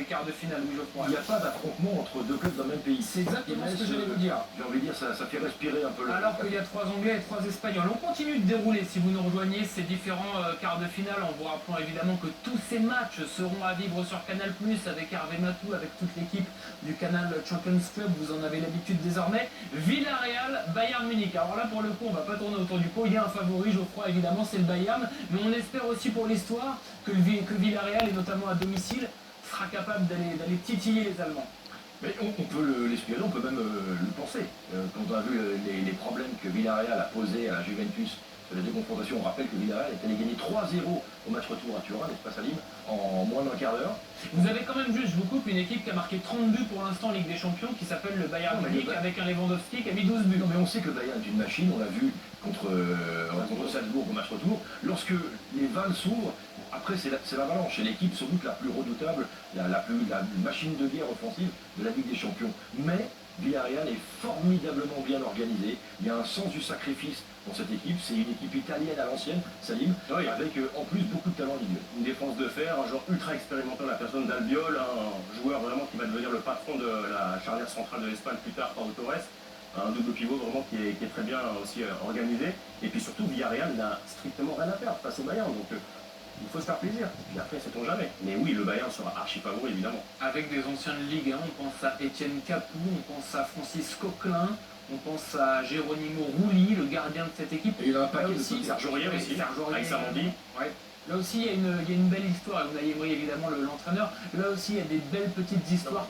les quarts de finale, oui, je crois. Il n'y a pas d'affrontement entre deux clubs d'un même pays. C'est exactement ce que j'allais vous dire. J'ai envie de dire, ça fait respirer un peu le... Alors qu'il y a 3 Anglais et 3 Espagnols. On continue de dérouler, si vous nous rejoignez, ces différents quarts de finale, en vous rappelant évidemment que tous ces matchs seront à vivre sur Canal+, avec Hervé Matou, avec toute l'équipe du Canal Champions Club, vous en avez l'habitude désormais. Villarreal, Bayern Munich. Alors là, pour le coup, on va pas tourner autour du pot, il y a un favori, Geoffroy, évidemment, c'est le Bayern, mais on espère aussi pour l'histoire que Villarreal, et notamment à domicile, sera capable d'aller titiller les Allemands. Mais on peut l'espérer, on peut même le penser. Quand on a vu les problèmes que Villarreal a posés à la Juventus sur les deux confrontations, on rappelle que Villarreal est allé gagner 3-0 au match retour à Turin, n'est-ce pas Salim, en moins d'un quart d'heure. Vous avez quand même vu, je vous coupe, une équipe qui a marqué 30 buts pour l'instant en Ligue des Champions, qui s'appelle le Bayern Munich, avec un Lewandowski qui a mis 12 buts. Non mais on sait que le Bayern est une machine, on l'a vu contre Salzbourg au match retour. Lorsque les vannes s'ouvrent, après c'est l'avalanche, c'est l'équipe sans doute la plus redoutable, la machine de guerre offensive de la Ligue des Champions. Mais Villarreal est formidablement bien organisé, il y a un sens du sacrifice dans cette équipe, c'est une équipe italienne à l'ancienne, Salim, oui, avec en plus beaucoup de talent individuel. Une défense de fer, un joueur ultra expérimenté, la personne d'Albiol, un joueur vraiment qui va devenir le patron de la charnière centrale de l'Espagne plus tard, Pau Torres, un double pivot vraiment qui est très bien aussi organisé, et puis surtout Villarreal n'a strictement rien à perdre face au Bayern, donc il faut se faire plaisir, puis après sait-on jamais, mais oui le Bayern sera archi favori évidemment. Avec des anciens de Ligue 1, on pense à Étienne Capou, on pense à Francis Coquelin, on pense à Geronimo Rulli, le gardien de cette équipe. Et il y a un paquet aussi, Serge Aurier aussi, avec Samandi. Ouais. Là aussi, il y a une belle histoire, et vous avez évidemment l'entraîneur. Là aussi, il y a des belles petites histoires.